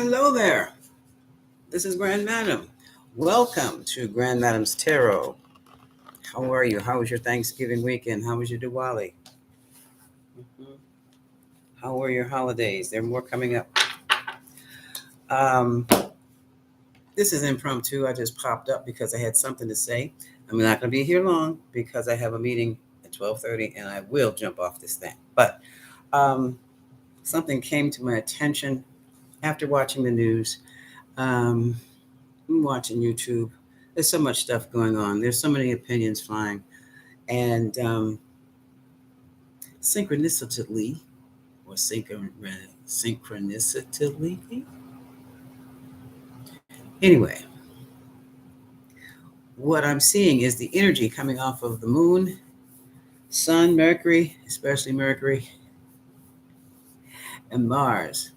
Hello there. This is Grand Madam. Welcome to Grand Madam's Tarot. How are you? How was your Thanksgiving weekend? How was your Diwali? Mhm. How were your holidays? There are more coming up. Um, this is impromptu. I just popped up because I had something to say. I'm not going to be here long because I have a meeting at 12:30 and I will jump off this thing. But um, something came to my attention after watching the news. Um, I'm watching YouTube. There's so much stuff going on. There's so many opinions flying. And synchronicity, or synchronicity. Anyway, what I'm seeing is the energy coming off of the moon, sun, Mercury, especially Mercury, and Mars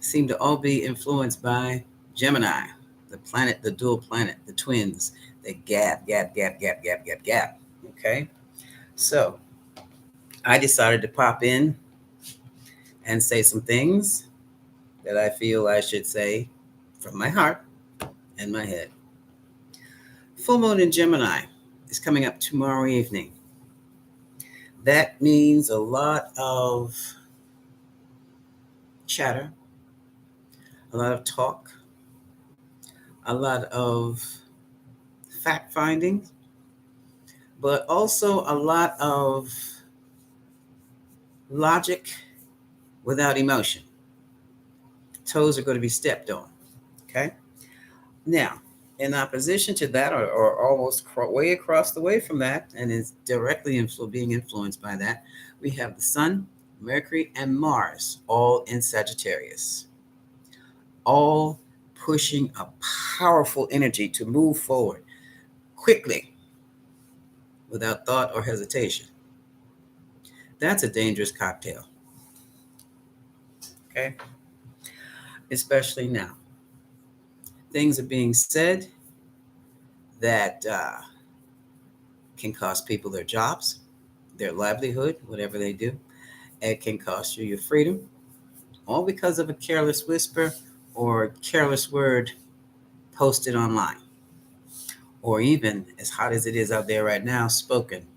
seem to all be influenced by Gemini, the planet, the dual planet, the twins, the gap. Okay, so I decided to pop in and say some things that I feel I should say from my heart and my head. Full moon in Gemini is coming up tomorrow evening. That means a lot of chatter, a lot of talk, a lot of fact finding, but also a lot of logic without emotion. Toes are going to be stepped on. Okay. Now, in opposition to that, or almost way across the way from that, and is directly being influenced by that, we have the Sun, Mercury, and Mars, all in Sagittarius, all pushing a powerful energy to move forward quickly without thought or hesitation. That's a dangerous cocktail, okay? Especially now. Things are being said that can cost people their jobs, their livelihood, whatever they do. It can cost you your freedom, all because of a careless whisper or careless word posted online, or even as hot as it is out there right now, spoken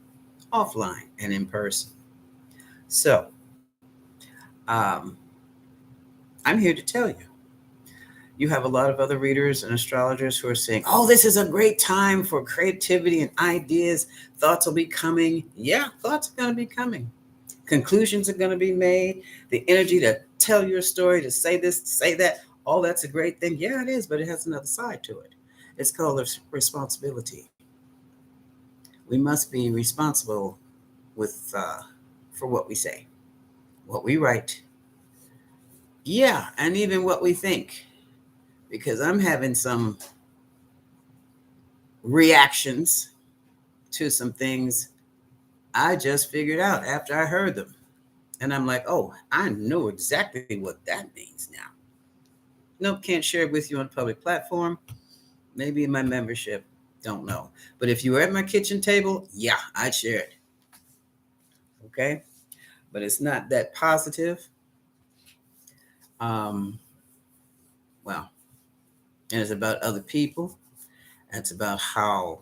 offline and in person. So, um, I'm here to tell you. You have a lot of other readers and astrologers who are saying, oh, this is a great time for creativity and ideas. Thoughts will be coming. Yeah, thoughts are going to be coming. Conclusions are going to be made. The energy to tell your story, to say this, to say that, all that's a great thing. Yeah, it is, but it has another side to it. It's called responsibility. We must be responsible with for what we say, what we write, yeah, and even what we think. Because I'm having some reactions to some things I just figured out after I heard them. And I'm like, oh, I know exactly what that means now. Nope, can't share it with you on a public platform. Maybe in my membership. Don't know. But if you were at my kitchen table, yeah, I'd share it. Okay? But it's not that positive. Um, well, and it's about other people. It's about how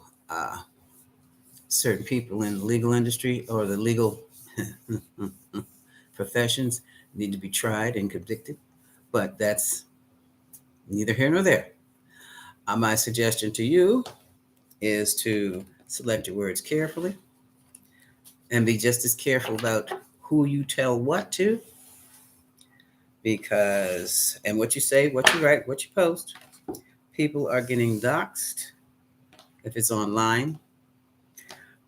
certain people in the legal industry or the legal professions need to be tried and convicted. But that's neither here nor there. My suggestion to you is to select your words carefully and be just as careful about who you tell what to, because, and what you say, what you write, what you post, people are getting doxxed if it's online.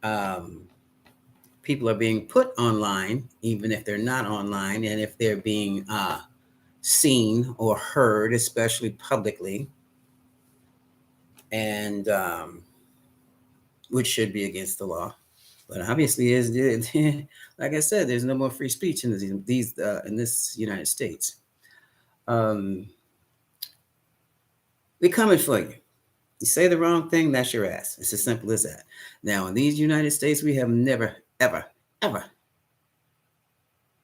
Um, People are being put online, even if they're not online, and if they're being seen or heard, especially publicly, and which should be against the law. But obviously, is like I said, there's no more free speech in these in this United States. Um, we're coming for you. You say the wrong thing, that's your ass. It's as simple as that. Now, in these United States, we have never, ever, ever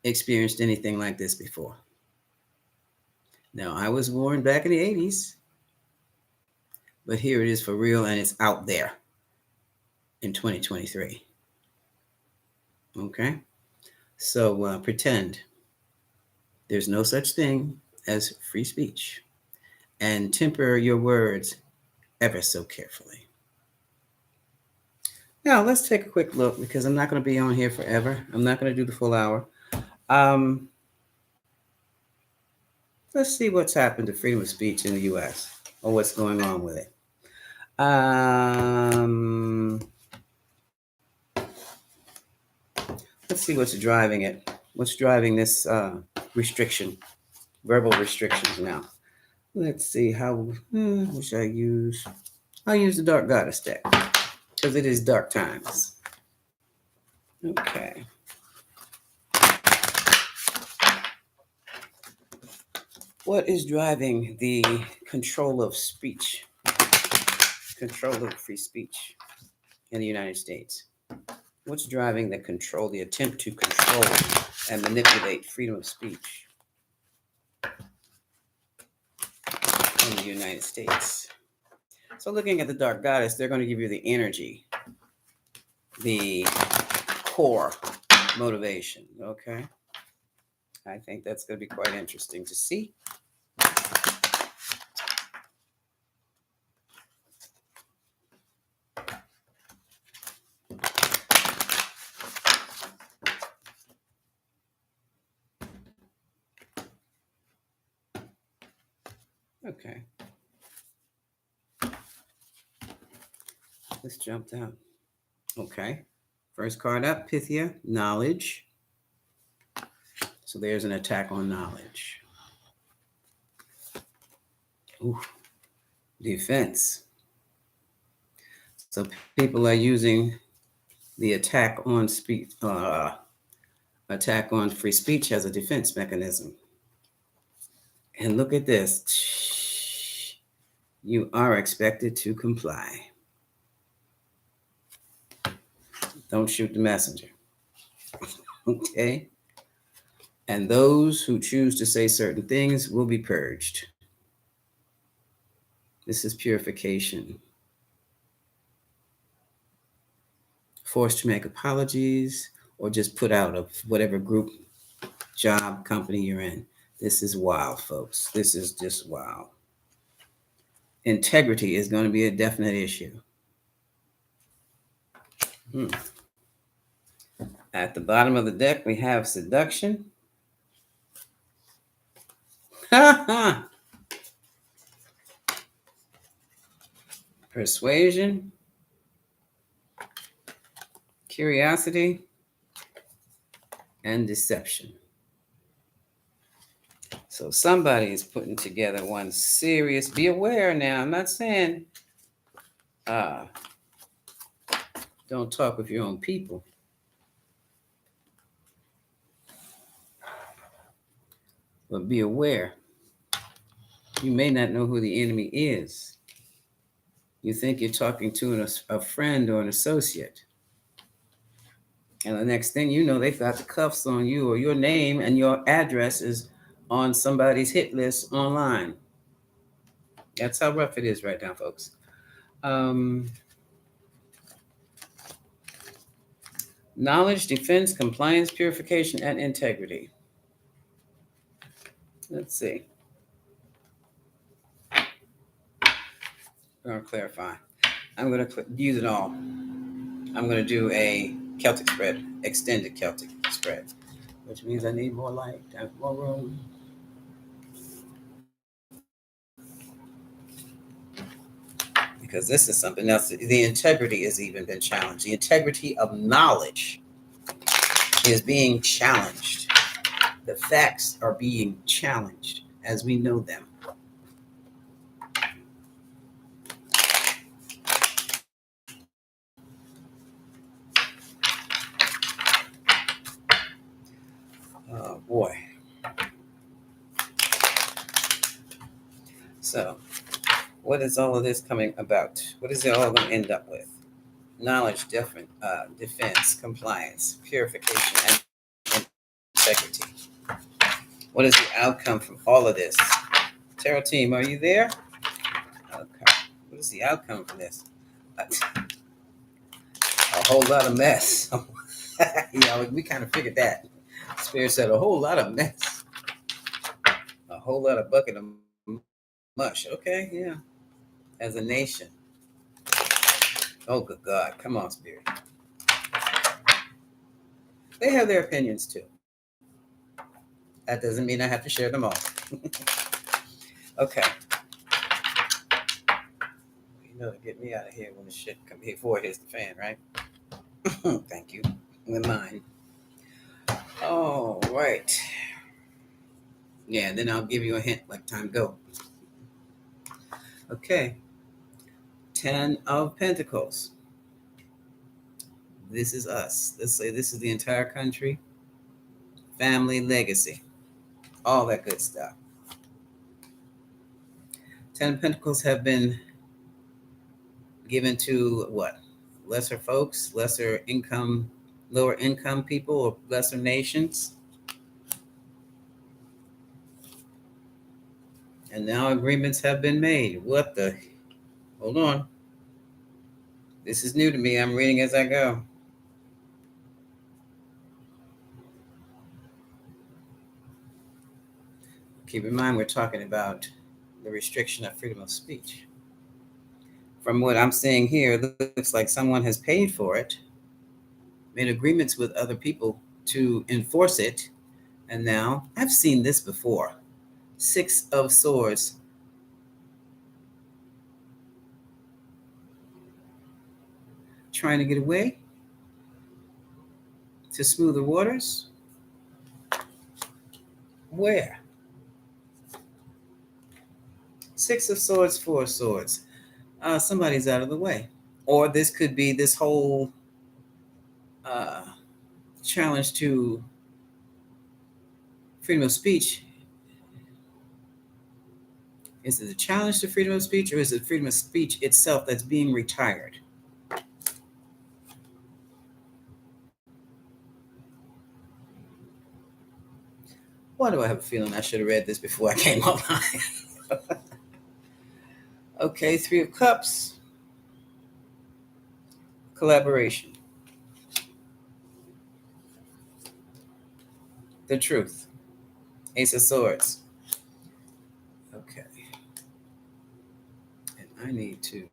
experienced anything like this before. Now, I was born back in the 80s, but here it is for real, and it's out there in 2023. Okay? So pretend there's no such thing as free speech, and temper your words ever so carefully. Now, let's take a quick look because I'm not going to be on here forever. I'm not going to do the full hour. Um, let's see what's happened to freedom of speech in the U.S. or what's going on with it. Let's see what's driving it. What's driving this restriction, verbal restrictions now? Let's see how. Which I use. I'll use the Dark Goddess deck because it is dark times. Okay. What is driving the control of speech, control of free speech in the United States? What's driving the control, the attempt to control and manipulate freedom of speech in the United States? So looking at the Dark Goddess, they're going to give you the energy, the core motivation, okay? I think that's going to be quite interesting to see. Okay. Let's jump down. Okay. First card up, Pythia, knowledge. So there's an attack on knowledge. Ooh, defense. So people are using the attack on speech, attack on free speech as a defense mechanism. And look at this. You are expected to comply. Don't shoot the messenger. Okay? And those who choose to say certain things will be purged. This is purification. Forced to make apologies or just put out of whatever group, job, company you're in. This is wild, folks. This is just wild. Integrity is going to be a definite issue. At the bottom of the deck, we have seduction. Persuasion. Curiosity. And deception. So somebody is putting together one serious, be aware now. I'm not saying don't talk with your own people. But be aware. You may not know who the enemy is. You think you're talking to a friend or an associate. And the next thing you know, they've got the cuffs on you, or your name and your address is on somebody's hit list online. That's how rough it is right now, folks. Knowledge, defense, compliance, purification, and integrity. Let's see. I'm going to clarify. I'm going to use it all. I'm going to do a Celtic spread, extended Celtic spread, which means I need more light, more room. Because this is something else. The integrity has even been challenged. The integrity of knowledge is being challenged. The facts are being challenged as we know them. Oh boy. So, what is all of this coming about? What is it all going to end up with? Knowledge, defense, compliance, purification, and integrity. What is the outcome from all of this? Tarot team, are you there? Okay. What is the outcome for this? A whole lot of mess. We kind of figured that. Spirit said a whole lot of mess. A whole lot of bucket of mush. Okay, yeah. As a nation. Oh, good God. Come on, Spirit. They have their opinions too. That doesn't mean I have to share them all. Okay. You know, to get me out of here when the shit come before it hits the fan, right? Thank you. With mine. All right. Yeah, then I'll give you a hint like time go. Okay. 10 of Pentacles. This is us. Let's say this is the entire country. Family, legacy. All that good stuff. 10 of Pentacles have been given to what? Lesser folks, lesser income, lower income people, or lesser nations. And now agreements have been made. What the? Hold on. This is new to me. I'm reading as I go. Keep in mind, we're talking about the restriction of freedom of speech. From what I'm seeing here, it looks like someone has paid for it, made agreements with other people to enforce it. And now, I've seen this before. 6 of Swords. Trying to get away to smooth the waters. Where? 6 of Swords, 4 of Swords. Somebody's out of the way. Or this could be this whole challenge to freedom of speech. Is it a challenge to freedom of speech, or is it freedom of speech itself that's being retired? Why do I have a feeling I should have read this before I came online? Okay, 3 of Cups. Collaboration. The truth. Ace of Swords. Okay. And I need to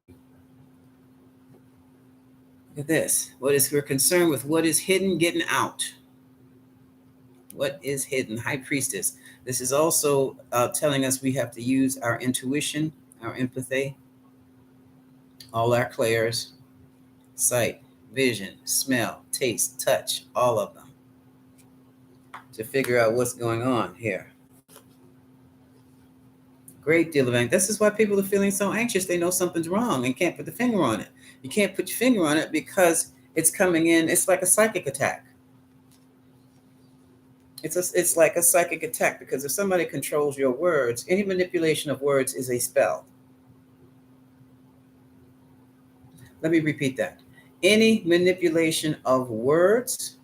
look at this. We're concerned with what is hidden getting out. What is hidden? High Priestess. This is also telling us we have to use our intuition, our empathy, all our clairs, sight, vision, smell, taste, touch, all of them, to figure out what's going on here. Great deal of anxiety. This is why people are feeling so anxious. They know something's wrong and can't put the finger on it. You can't put your finger on it because it's coming in. It's like a psychic attack. It's like a psychic attack, because if somebody controls your words, any manipulation of words is a spell. Let me repeat that. Any manipulation of words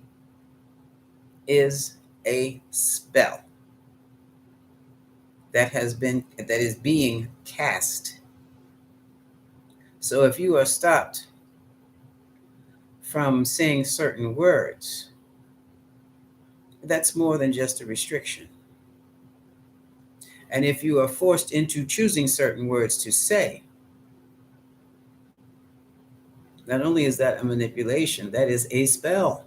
is a spell that is being cast. So if you are stopped from saying certain words, that's more than just a restriction. And if you are forced into choosing certain words to say, not only is that a manipulation, that is a spell.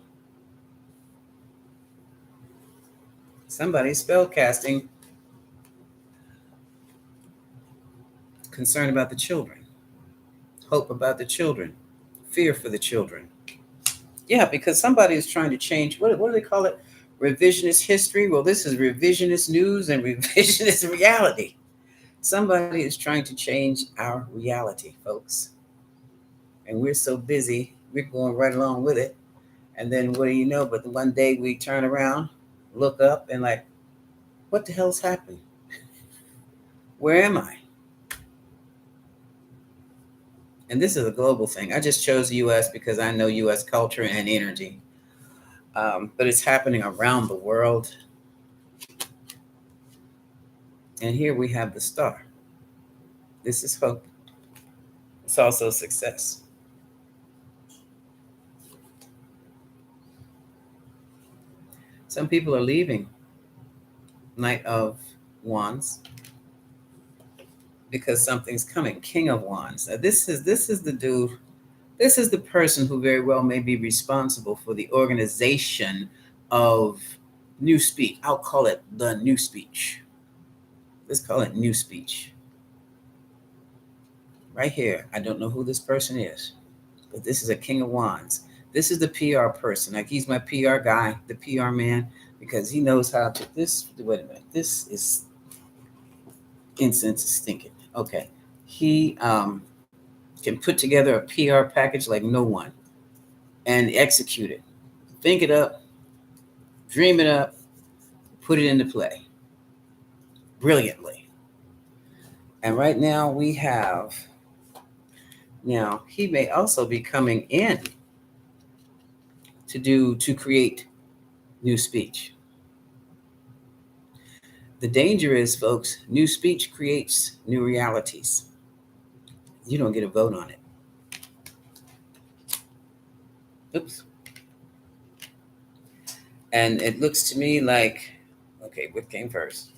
Somebody's spell casting, concern about the children, hope about the children, fear for the children. Yeah, because somebody is trying to change, what do they call it? Revisionist history? Well, this is revisionist news and revisionist reality. Somebody is trying to change our reality, folks. And we're so busy, we're going right along with it. And then what do you know? But one day we turn around, look up, and like, what the hell's happened? Where am I? And this is a global thing. I just chose the U.S. because I know U.S. culture and energy. But it's happening around the world. And here we have the star. This is hope. It's also success. Some people are leaving Knight of Wands because something's coming. King of Wands. Now this is the dude. This is the person who very well may be responsible for the organization of new speech. I'll call it the new speech. Let's call it new speech. Right here. I don't know who this person is, but this is a King of Wands. This is the PR person. Like, he's my PR guy, the PR man, because he knows how to. Wait a minute. This is incense is stinking. Okay. He can put together a PR package like no one and execute it. Think it up, dream it up, put it into play brilliantly. And right now he may also be coming in to create new speech. The danger is, folks, new speech creates new realities. You don't get a vote on it. Oops. And it looks to me like, okay, what came first?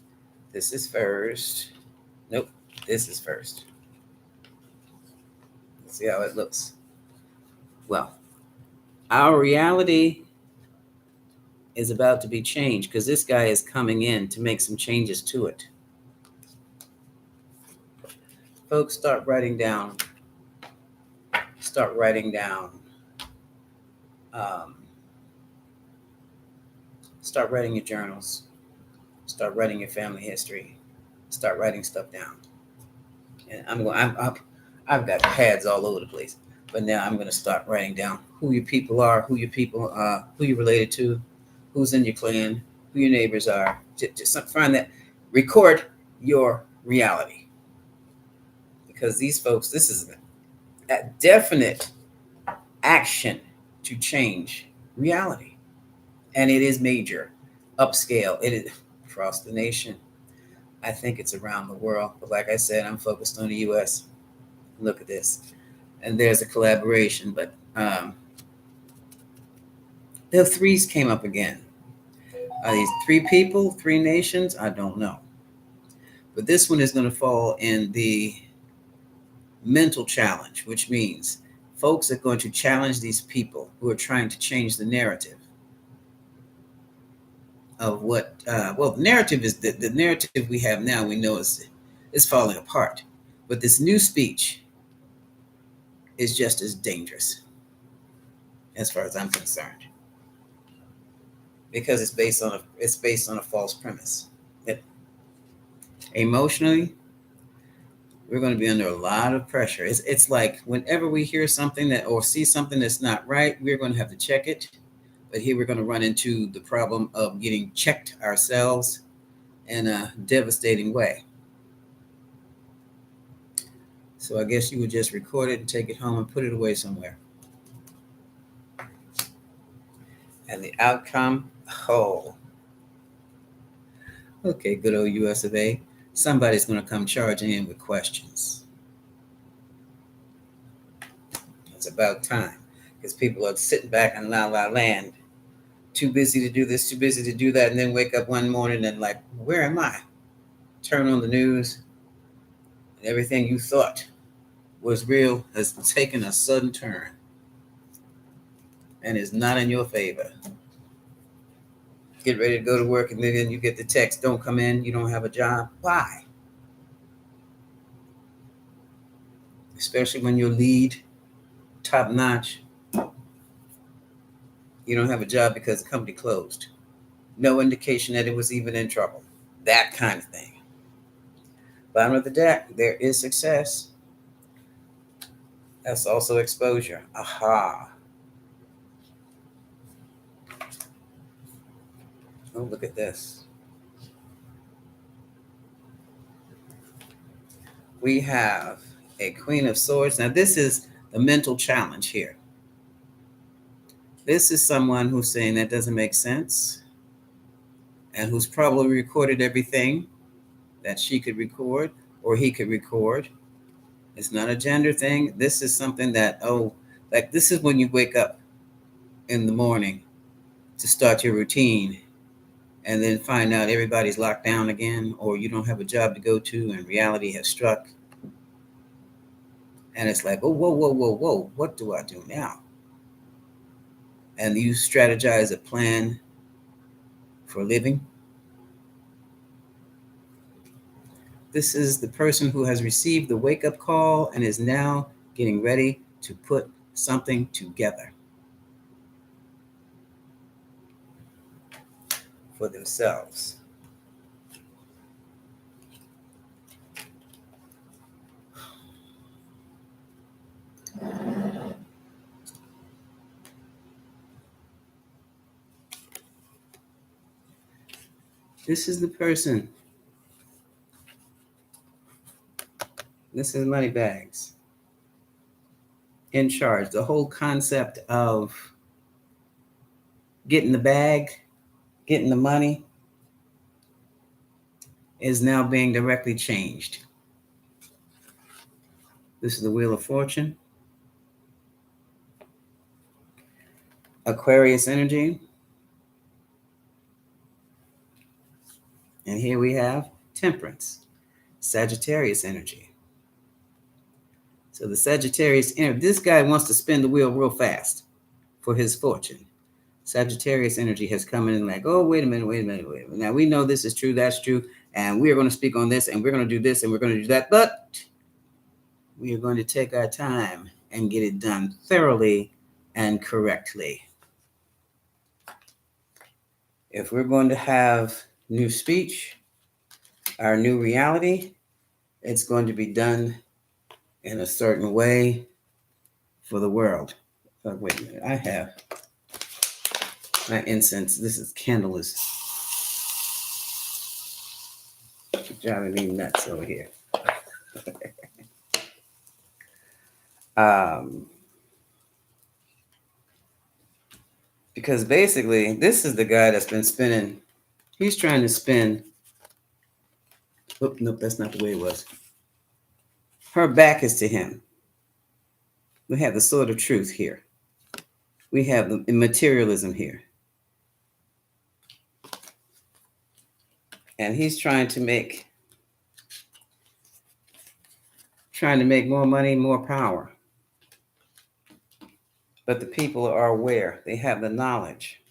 This is first. Nope, this is first. Let's see how it looks. Well, our reality is about to be changed because this guy is coming in to make some changes to it. Folks, start writing down. Start writing your journals. Start writing your family history. Start writing stuff down. And I've got pads all over the place, but now I'm going to start writing down who your people are, who you're related to, who's in your clan, who your neighbors are. Just find that. Record your reality, because these folks, this is a definite action to change reality, and it is major, upscale. It is across the nation. I think it's around the world, but like I said, I'm focused on the U.S. Look at this, and there's a collaboration, but the threes came up again. Are these three people, three nations? I don't know, but this one is going to fall in the mental challenge, which means folks are going to challenge these people who are trying to change the narrative of what. The narrative is the narrative we have now. We know is falling apart, but this new speech is just as dangerous, as far as I'm concerned, because it's based on a false premise. Emotionally, we're going to be under a lot of pressure. It's like whenever we hear something that or see something that's not right, we're going to have to check it. But here we're going to run into the problem of getting checked ourselves in a devastating way. So I guess you would just record it and take it home and put it away somewhere. And the outcome, okay, good old US of A. Somebody's going to come charging in with questions. It's about time, because people are sitting back in la la land, too busy to do this, too busy to do that, and then wake up one morning and like, where am I? Turn on the news, and everything you thought was real has taken a sudden turn and is not in your favor. Get ready to go to work, and then you get the text, don't come in, you don't have a job. Why? Especially when you're lead, top notch. You don't have a job because the company closed. No indication that it was even in trouble. That kind of thing. Bottom of the deck, there is success. That's also exposure. Aha. Oh, look at this. We have a Queen of Swords. Now, this is the mental challenge here. This is someone who's saying that doesn't make sense, and who's probably recorded everything that she could record or he could record. It's not a gender thing. This is something that, like this is when you wake up in the morning to start your routine and then find out everybody's locked down again, or you don't have a job to go to and reality has struck. And it's like, oh, whoa, whoa, whoa, whoa, what do I do now? And you strategize a plan for living. This is the person who has received the wake-up call and is now getting ready to put something together for themselves. This is the person. This is Moneybags. In charge. The whole concept of getting the bag, getting the money, is now being directly changed. This is the Wheel of Fortune. Aquarius energy. And here we have Temperance. Sagittarius energy. So the Sagittarius energy, this guy wants to spin the wheel real fast for his fortune. Sagittarius energy has come in like, oh, wait a minute. Now we know this is true, that's true, and we are going to speak on this, and we're going to do this, and we're going to do that, but we are going to take our time and get it done thoroughly and correctly. If we're going to have new speech, our new reality, it's going to be done in a certain way for the world. Oh, wait a minute, I have my incense. This is candle is driving me nuts over here. Because basically, this is the guy that's been spinning. He's trying to spin. Oh, nope, that's not the way it was. Her back is to him. We have the sword of truth here. We have the materialism here. And he's trying to make more money, more power. But the people are aware. They have the knowledge.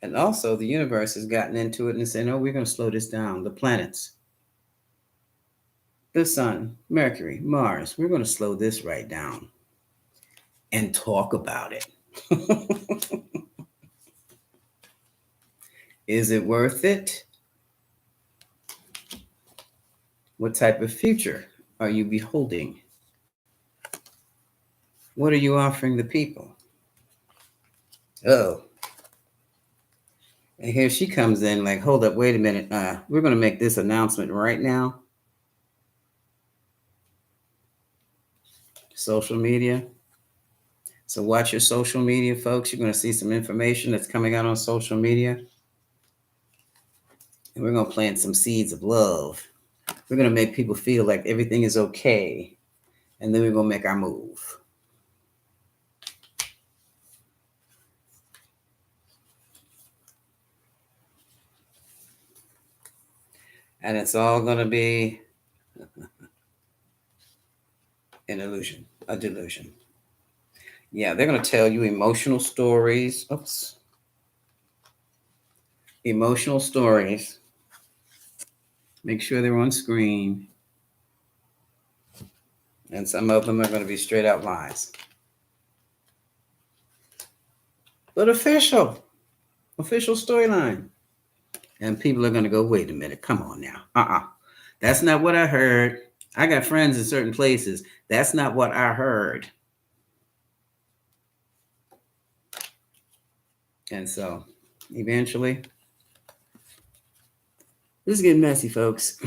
And also the universe has gotten into it and said, no, we're going to slow this down. The planets, the sun, Mercury, Mars, we're going to slow this right down and talk about it. Is it worth it? What type of future are you beholding? What are you offering the people? Oh. And here she comes in like, hold up, wait a minute. We're going to make this announcement right now. Social media. So watch your social media, folks. You're going to see some information that's coming out on social media. And we're going to plant some seeds of love. We're going to make people feel like everything is okay. And then we're going to make our move. And it's all going to be an illusion, a delusion. Yeah, they're going to tell you emotional stories. Oops. Emotional stories. Make sure they're on screen. And some of them are going to be straight out lies. But official storyline. And people are going to go, wait a minute, come on now. That's not what I heard. I got friends in certain places. That's not what I heard. And so, eventually, this is getting messy, folks.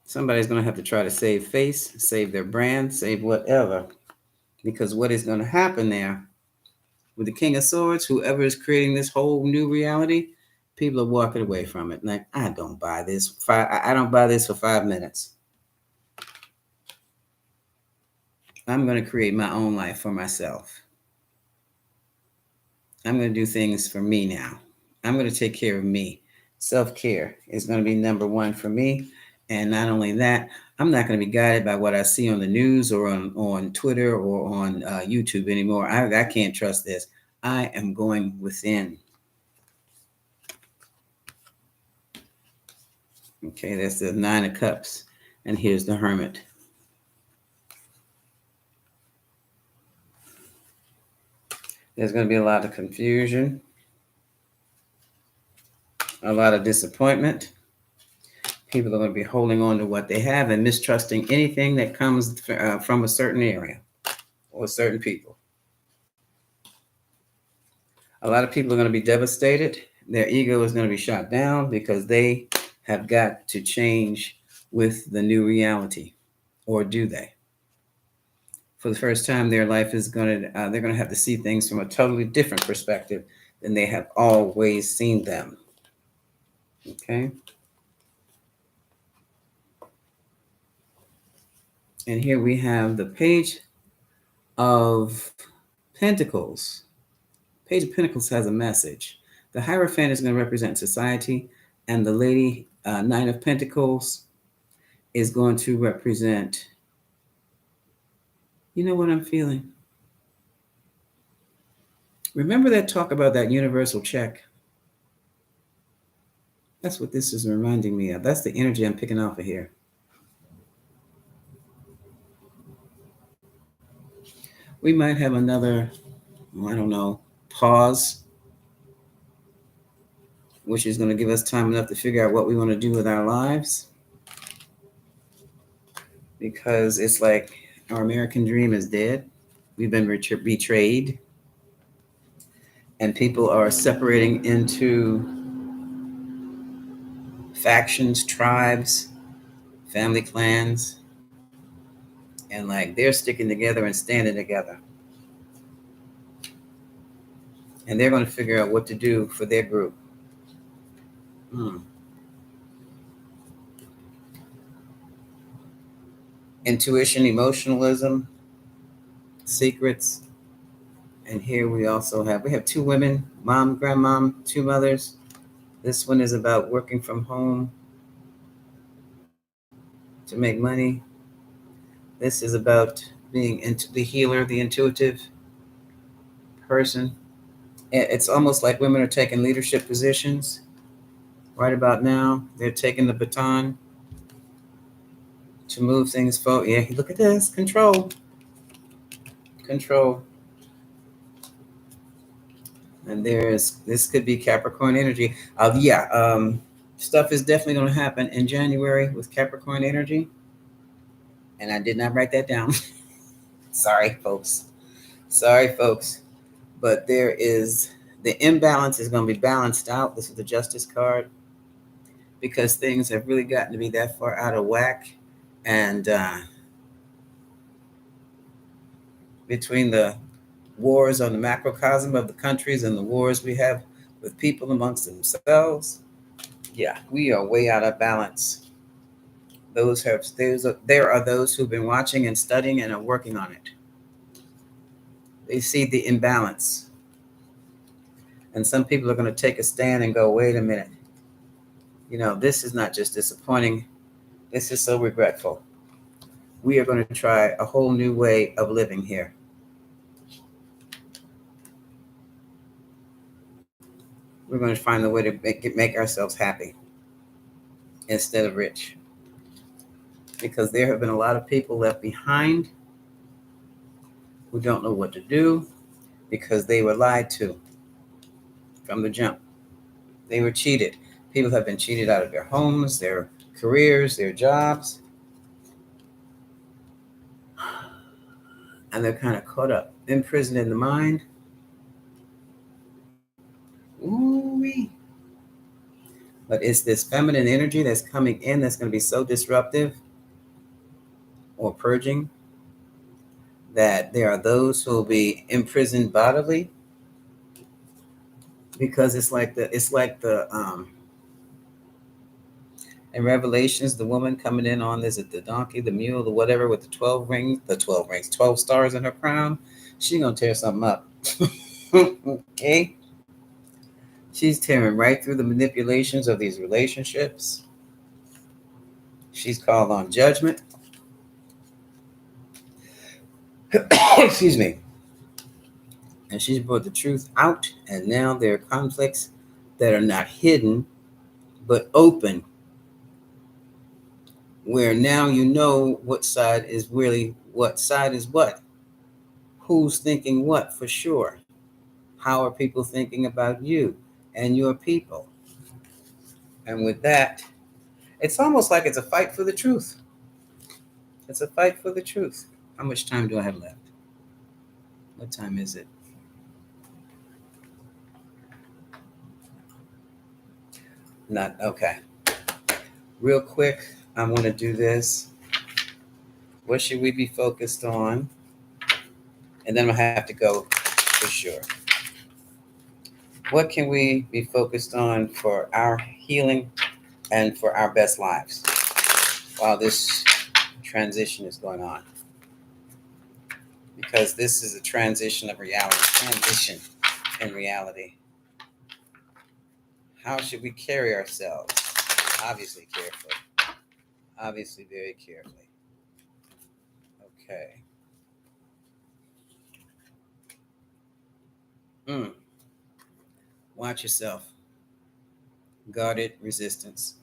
Somebody's going to have to try to save face, save their brand, save whatever. Because what is going to happen there with the King of Swords, whoever is creating this whole new reality, People are walking away from it. Like, I don't buy this. I don't buy this for 5 minutes. I'm going to create my own life for myself. I'm going to do things for me now. I'm going to take care of me. Self-care is going to be number one for me. And not only that, I'm not going to be guided by what I see on the news or on Twitter or on YouTube anymore. I can't trust this. I am going within. Okay, that's the Nine of Cups. And here's the Hermit. There's going to be a lot of confusion, a lot of disappointment. People are going to be holding on to what they have and mistrusting anything that comes from a certain area or certain people. A lot of people are going to be devastated. Their ego is going to be shot down because they have got to change with the new reality. Or do they? For the first time, their life is they're going to have to see things from a totally different perspective than they have always seen them. Okay? And here we have the Page of Pentacles. Page of Pentacles has a message. The Hierophant is going to represent society, and the Lady Nine of Pentacles is going to represent, you know what I'm feeling? Remember that talk about that universal check? That's what this is reminding me of. That's the energy I'm picking off of here. We might have another, I don't know, pause, which is going to give us time enough to figure out what we want to do with our lives. Because it's like our American dream is dead. We've been betrayed. And people are separating into factions, tribes, family clans. And like they're sticking together and standing together. And they're going to figure out what to do for their group. Intuition, emotionalism, secrets. And here we have two women, mom, grandmom, two mothers. This one is about working from home to make money. This is about being into the healer, the intuitive person. It's almost like women are taking leadership positions right about now. They're taking the baton to move things forward. Yeah, look at this. Control. And this could be Capricorn energy. Stuff is definitely going to happen in January with Capricorn energy. And I did not write that down. Sorry, folks. But the imbalance is going to be balanced out. This is the Justice card. Because things have really gotten to be that far out of whack. And between the wars on the macrocosm of the countries and the wars we have with people amongst themselves, yeah, we are way out of balance. There are those who've been watching and studying and are working on it. They see the imbalance. And some people are going to take a stand and go, wait a minute. This is not just disappointing. This is so regretful. We are going to try a whole new way of living here. We're going to find a way to make ourselves happy instead of rich. Because there have been a lot of people left behind who don't know what to do because they were lied to from the jump. They were cheated. People have been cheated out of their homes, their careers, their jobs. And they're kind of caught up, imprisoned in the mind. Ooh-wee. But it's this feminine energy that's coming in that's going to be so disruptive or purging that there are those who will be imprisoned bodily because it's like the in Revelations, the woman coming in on, is it the donkey, the mule, the whatever, with the 12 rings, 12 stars in her crown. She's going to tear something up. Okay? She's tearing right through the manipulations of these relationships. She's called on judgment. Excuse me. And she's brought the truth out. And now there are conflicts that are not hidden, but open, where now you know what side is really what side is what. Who's thinking what for sure? How are people thinking about you and your people? And with that, it's almost like it's a fight for the truth. It's a fight for the truth. How much time do I have left? What time is it? Not okay. Real quick, I want to do this. What should we be focused on? And then I'll have to go for sure. What can we be focused on for our healing and for our best lives while this transition is going on? Because this is a transition of reality, transition in reality. How should we carry ourselves? Obviously carefully. Obviously very carefully. Okay. Watch yourself. Guarded resistance.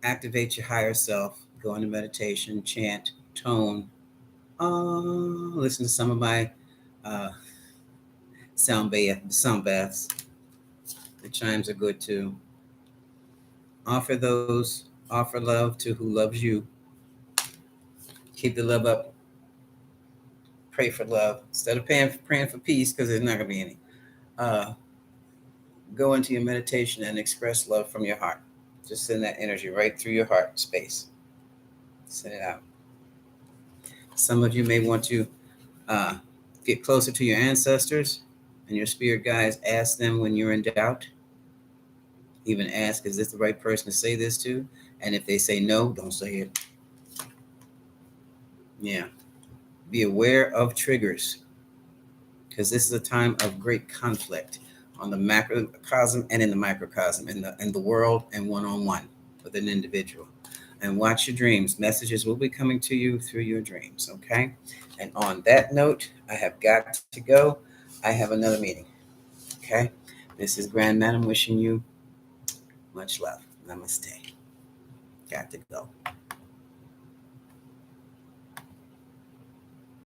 Activate your higher self. Go into meditation, chant, tone. Listen to some of my sound baths. The chimes are good too. Offer love to who loves you. Keep the love up. Pray for love instead of praying for peace, because there's not gonna be any. Go into your meditation and express love from your heart. Just send that energy right through your heart space. Send it out. Some of you may want to get closer to your ancestors and your spirit guides. Ask them when you're in doubt. Even ask, is this the right person to say this to? And if they say no, don't say it. Yeah. Be aware of triggers, because this is a time of great conflict on the macrocosm and in the microcosm, in the world and one-on-one with an individual. And watch your dreams. Messages will be coming to you through your dreams, okay? And on that note, I have got to go. I have another meeting, okay? This is Grand Madam wishing you much love. Namaste. Got to go.